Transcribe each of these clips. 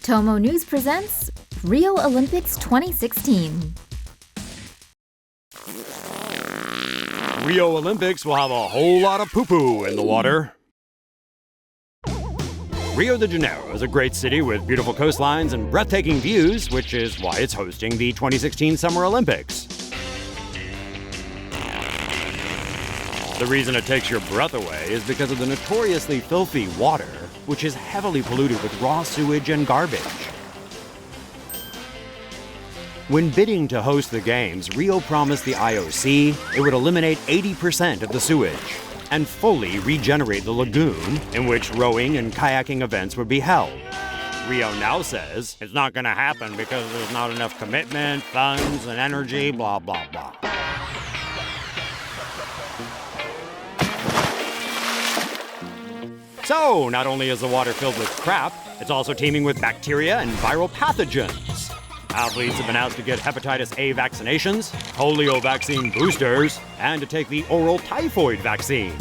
TomoNews presents Rio Olympics 2016. Rio Olympics will have a whole lot of poo-poo in the water. Rio de Janeiro is a great city with beautiful coastlines and breathtaking views, which is why it's hosting the 2016 Summer Olympics. The reason it takes your breath away is because of the notoriously filthy water, which is heavily polluted with raw sewage and garbage. When bidding to host the Games, Rio promised the IOC it would eliminate 80% of the sewage and fully regenerate the lagoon in which rowing and kayaking events would be held. Rio now says it's not going to happen because there's not enough commitment, funds, and energy, blah, blah, blah. So, not only is the water filled with crap, it's also teeming with bacteria and viral pathogens. Athletes have been asked to get hepatitis A vaccinations, polio vaccine boosters, and to take the oral typhoid vaccine.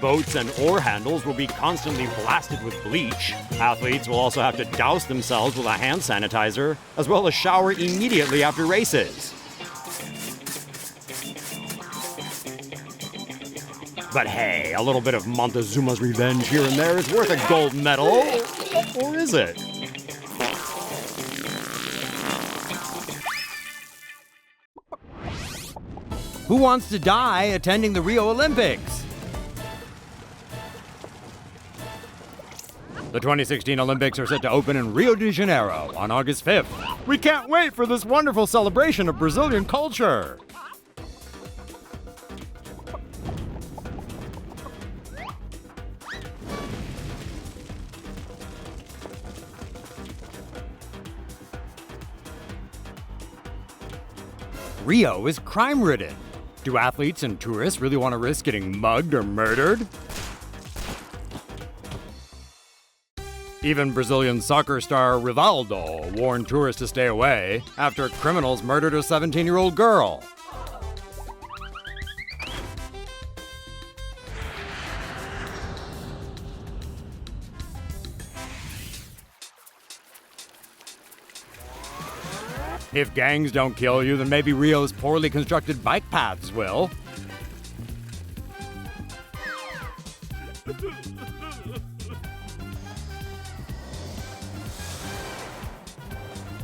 Boats and oar handles will be constantly blasted with bleach. Athletes will also have to douse themselves with a hand sanitizer, as well as shower immediately after races. But hey, a little bit of Montezuma's revenge here and there is worth a gold medal. Or is it? Who wants to die attending the Rio Olympics? The 2016 Olympics are set to open in Rio de Janeiro on August 5th. We can't wait for this wonderful celebration of Brazilian culture. Rio is crime-ridden. Do athletes and tourists really want to risk getting mugged or murdered? Even Brazilian soccer star Rivaldo warned tourists to stay away after criminals murdered a 17-year-old girl. If gangs don't kill you, then maybe Rio's poorly constructed bike paths will.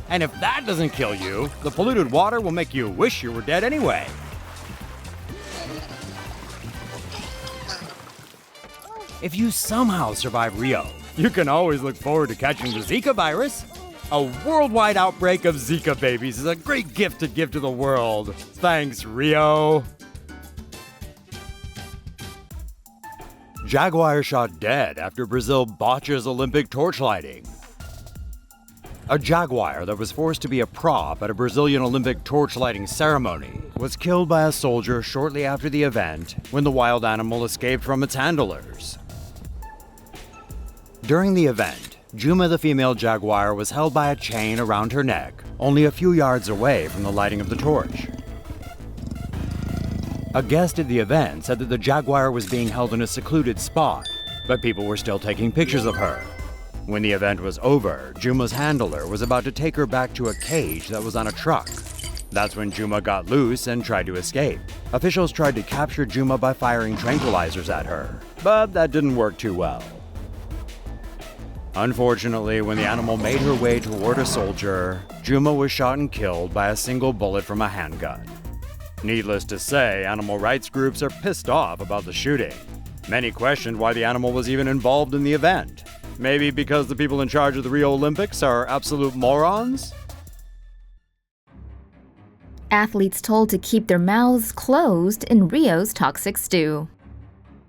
And if that doesn't kill you, the polluted water will make you wish you were dead anyway. If you somehow survive Rio, you can always look forward to catching the Zika virus. A worldwide outbreak of Zika babies is a great gift to give to the world. Thanks, Rio. Jaguar shot dead after Brazil botches Olympic torchlighting. A jaguar that was forced to be a prop at a Brazilian Olympic torchlighting ceremony was killed by a soldier shortly after the event when the wild animal escaped from its handlers. During the event, Juma the female jaguar was held by a chain around her neck, only a few yards away from the lighting of the torch. A guest at the event said that the jaguar was being held in a secluded spot, but people were still taking pictures of her. When the event was over, Juma's handler was about to take her back to a cage that was on a truck. That's when Juma got loose and tried to escape. Officials tried to capture Juma by firing tranquilizers at her, but that didn't work too well. Unfortunately, when the animal made her way toward a soldier, Juma was shot and killed by a single bullet from a handgun. Needless to say, animal rights groups are pissed off about the shooting. Many questioned why the animal was even involved in the event. Maybe because the people in charge of the Rio Olympics are absolute morons? Athletes told to keep their mouths closed in Rio's toxic stew.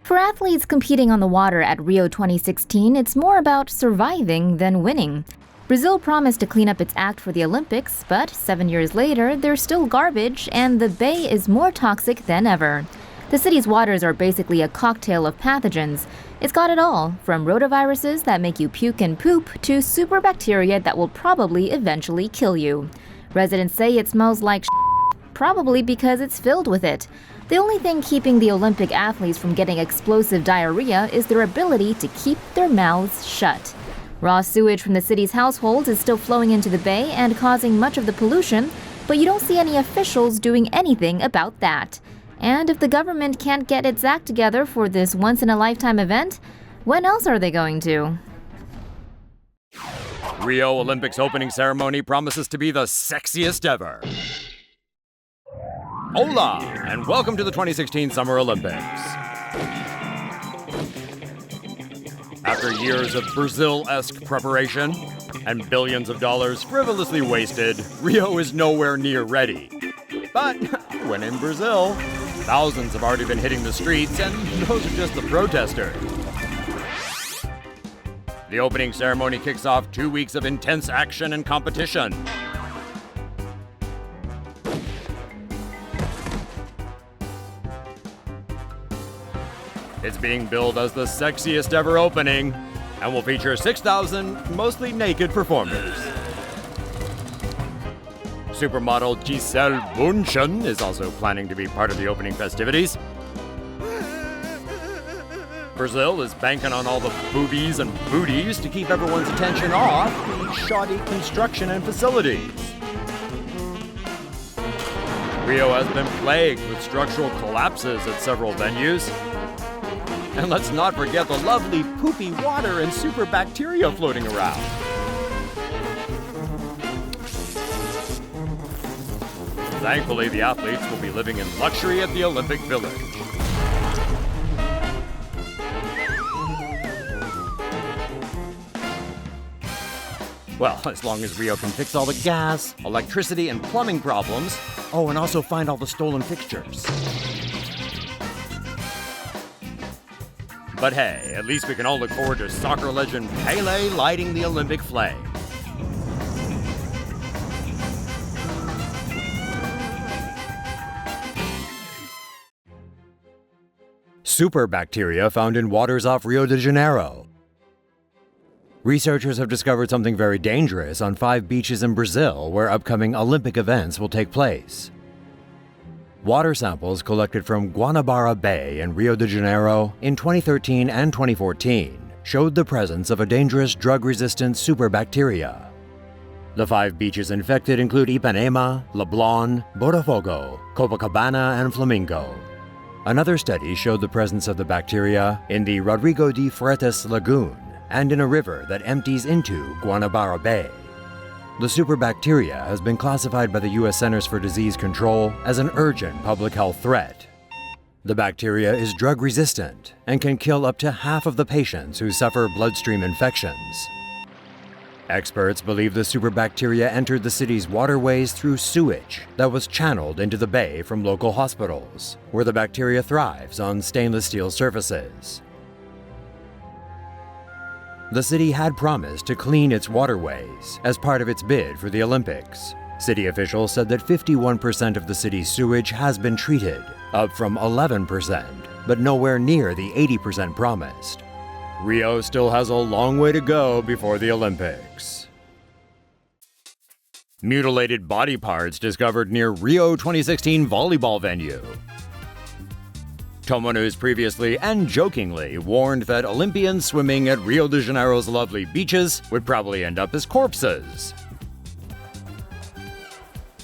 For athletes competing on the water at Rio 2016, it's more about surviving than winning. Brazil promised to clean up its act for the Olympics, but 7 years later, they're still garbage and the bay is more toxic than ever. The city's waters are basically a cocktail of pathogens. It's got it all, from rotaviruses that make you puke and poop to super bacteria that will probably eventually kill you. Residents say it smells like probably because it's filled with it. The only thing keeping the Olympic athletes from getting explosive diarrhea is their ability to keep their mouths shut. Raw sewage from the city's households is still flowing into the bay and causing much of the pollution, but you don't see any officials doing anything about that. And if the government can't get its act together for this once-in-a-lifetime event, when else are they going to? Rio Olympics opening ceremony promises to be the sexiest ever. Hola, and welcome to the 2016 Summer Olympics. After years of Brazil-esque preparation and billions of dollars frivolously wasted, Rio is nowhere near ready. But when in Brazil, thousands have already been hitting the streets, and those are just the protesters. The opening ceremony kicks off 2 weeks of intense action and competition. It's being billed as the sexiest ever opening and will feature 6,000 mostly naked performers. Supermodel Giselle Bundchen is also planning to be part of the opening festivities. Brazil is banking on all the boobies and booties to keep everyone's attention off the shoddy construction and facilities. Rio has been plagued with structural collapses at several venues. And let's not forget the lovely poopy water and super bacteria floating around. Thankfully, the athletes will be living in luxury at the Olympic Village. Well, as long as Rio can fix all the gas, electricity, and plumbing problems. Oh, and also find all the stolen fixtures. But hey, at least we can all look forward to soccer legend Pele lighting the Olympic flag. Super bacteria found in waters off Rio de Janeiro. Researchers have discovered something very dangerous on 5 beaches in Brazil where upcoming Olympic events will take place. Water samples collected from Guanabara Bay in Rio de Janeiro in 2013 and 2014 showed the presence of a dangerous drug-resistant superbacteria. The 5 beaches infected include Ipanema, Leblon, Botafogo, Copacabana, and Flamingo. Another study showed the presence of the bacteria in the Rodrigo de Freitas Lagoon and in a river that empties into Guanabara Bay. The superbacteria has been classified by the U.S. Centers for Disease Control as an urgent public health threat. The bacteria is drug-resistant and can kill up to half of the patients who suffer bloodstream infections. Experts believe the superbacteria entered the city's waterways through sewage that was channeled into the bay from local hospitals, where the bacteria thrives on stainless steel surfaces. The city had promised to clean its waterways as part of its bid for the Olympics. City officials said that 51% of the city's sewage has been treated, up from 11%, but nowhere near the 80% promised. Rio still has a long way to go before the Olympics. Mutilated body parts discovered near Rio 2016 volleyball venue. TomoNews previously and jokingly warned that Olympians swimming at Rio de Janeiro's lovely beaches would probably end up as corpses.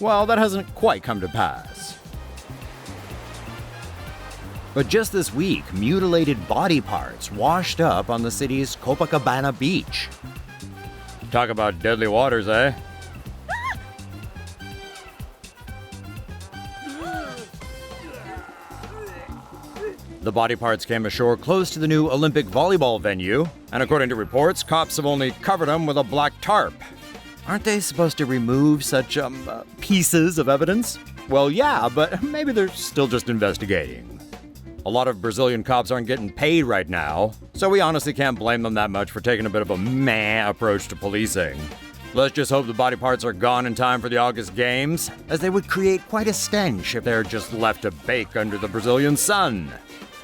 Well, that hasn't quite come to pass. But just this week, mutilated body parts washed up on the city's Copacabana beach. Talk about deadly waters, eh? The body parts came ashore close to the new Olympic volleyball venue, and according to reports, cops have only covered them with a black tarp. Aren't they supposed to remove such, pieces of evidence? Well, yeah, but maybe they're still just investigating. A lot of Brazilian cops aren't getting paid right now, so we honestly can't blame them that much for taking a bit of a meh approach to policing. Let's just hope the body parts are gone in time for the August Games, as they would create quite a stench if they're just left to bake under the Brazilian sun.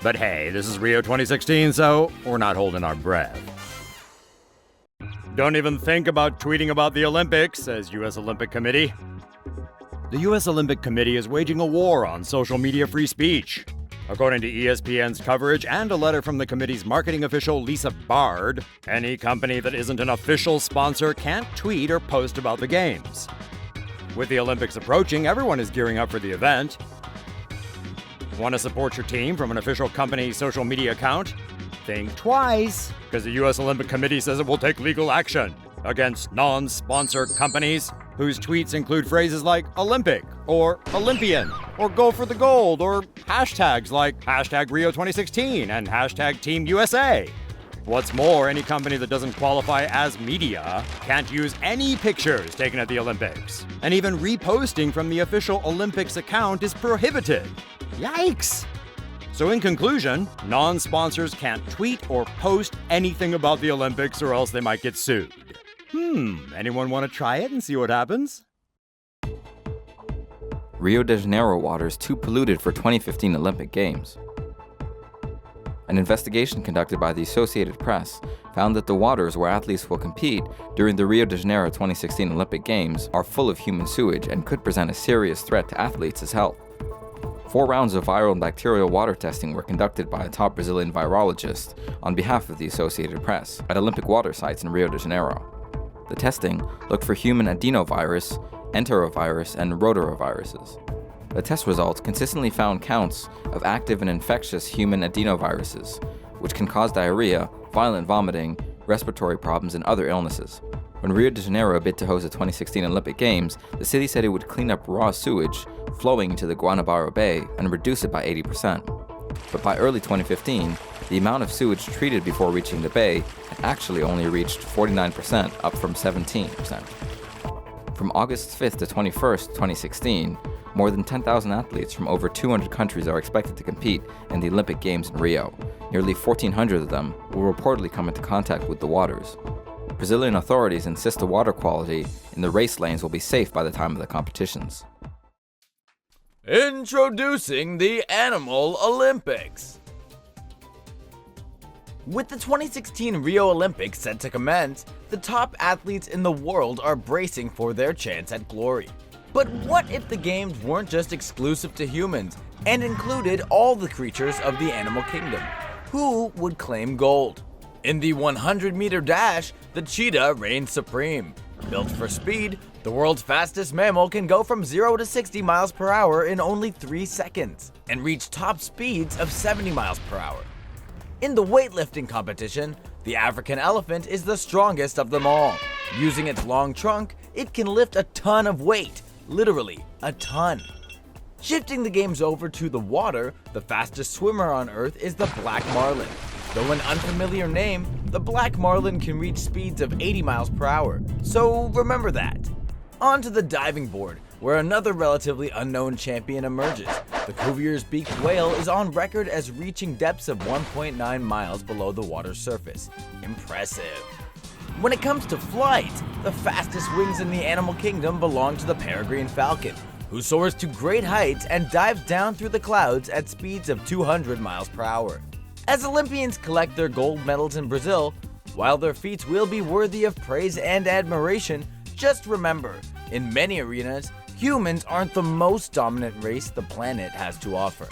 But hey, this is Rio 2016, so we're not holding our breath. Don't even think about tweeting about the Olympics, says U.S. Olympic Committee. The U.S. Olympic Committee is waging a war on social media free speech. According to ESPN's coverage and a letter from the committee's marketing official Lisa Bard, any company that isn't an official sponsor can't tweet or post about the games. With the Olympics approaching, everyone is gearing up for the event. Want to support your team from an official company social media account? Think twice, because the U.S. Olympic Committee says it will take legal action against non-sponsor companies whose tweets include phrases like Olympic or Olympian or go for the gold or hashtags like hashtag Rio 2016 and hashtag Team USA. What's more, any company that doesn't qualify as media can't use any pictures taken at the Olympics. And even reposting from the official Olympics account is prohibited. Yikes! So in conclusion, non-sponsors can't tweet or post anything about the Olympics or else they might get sued. Anyone want to try it and see what happens? Rio de Janeiro water is too polluted for 2015 Olympic Games. An investigation conducted by the Associated Press found that the waters where athletes will compete during the Rio de Janeiro 2016 Olympic Games are full of human sewage and could present a serious threat to athletes' health. 4 rounds of viral and bacterial water testing were conducted by a top Brazilian virologist on behalf of the Associated Press at Olympic water sites in Rio de Janeiro. The testing looked for human adenovirus, enterovirus, and rotaviruses. The test results consistently found counts of active and infectious human adenoviruses, which can cause diarrhea, violent vomiting, respiratory problems, and other illnesses. When Rio de Janeiro bid to host the 2016 Olympic Games, the city said it would clean up raw sewage flowing into the Guanabara Bay and reduce it by 80%. But by early 2015, the amount of sewage treated before reaching the bay had actually only reached 49%, up from 17%. From August 5th to 21st, 2016, more than 10,000 athletes from over 200 countries are expected to compete in the Olympic Games in Rio. Nearly 1,400 of them will reportedly come into contact with the waters. Brazilian authorities insist the water quality in the race lanes will be safe by the time of the competitions. Introducing the Animal Olympics. With the 2016 Rio Olympics set to commence, the top athletes in the world are bracing for their chance at glory. But what if the games weren't just exclusive to humans and included all the creatures of the animal kingdom? Who would claim gold? In the 100-meter dash, the cheetah reigns supreme. Built for speed, the world's fastest mammal can go from 0 to 60 miles per hour in only 3 seconds and reach top speeds of 70 miles per hour. In the weightlifting competition, the African elephant is the strongest of them all. Using its long trunk, it can lift a ton of weight, literally a ton. Shifting the games over to the water, the fastest swimmer on Earth is the black marlin. Though an unfamiliar name, the black marlin can reach speeds of 80 miles per hour, so remember that. On to the diving board, where another relatively unknown champion emerges. The Cuvier's beaked whale is on record as reaching depths of 1.9 miles below the water's surface. Impressive. When it comes to flight, the fastest wings in the animal kingdom belong to the peregrine falcon, who soars to great heights and dives down through the clouds at speeds of 200 miles per hour. As Olympians collect their gold medals in Brazil, while their feats will be worthy of praise and admiration, just remember, in many arenas, humans aren't the most dominant race the planet has to offer.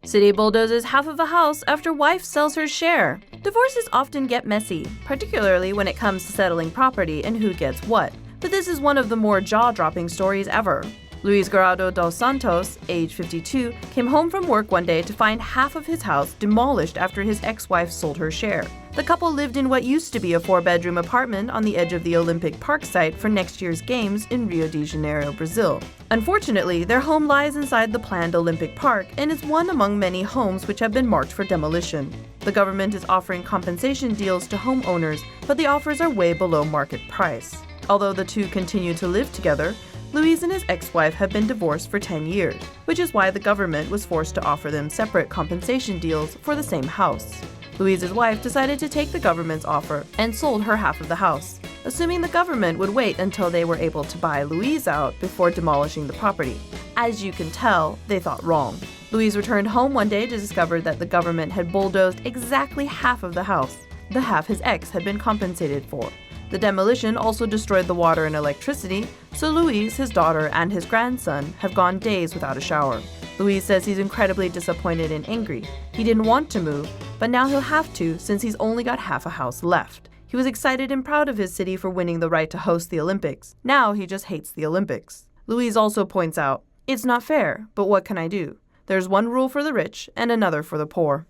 City bulldozes half of a house after wife sells her share. Divorces often get messy, particularly when it comes to settling property and who gets what. But this is one of the more jaw-dropping stories ever. Luis Garado dos Santos, age 52, came home from work one day to find half of his house demolished after his ex-wife sold her share. The couple lived in what used to be a 4-bedroom apartment on the edge of the Olympic Park site for next year's Games in Rio de Janeiro, Brazil. Unfortunately, their home lies inside the planned Olympic Park and is one among many homes which have been marked for demolition. The government is offering compensation deals to homeowners, but the offers are way below market price. Although the two continue to live together, Luis and his ex-wife have been divorced for 10 years, which is why the government was forced to offer them separate compensation deals for the same house. Luis's wife decided to take the government's offer and sold her half of the house, assuming the government would wait until they were able to buy Luis out before demolishing the property. As you can tell, they thought wrong. Luis returned home one day to discover that the government had bulldozed exactly half of the house, the half his ex had been compensated for. The demolition also destroyed the water and electricity, so Louise, his daughter, and his grandson have gone days without a shower. Louise says he's incredibly disappointed and angry. He didn't want to move, but now he'll have to since he's only got half a house left. He was excited and proud of his city for winning the right to host the Olympics. Now he just hates the Olympics. Louise also points out, "It's not fair, but what can I do? There's one rule for the rich and another for the poor."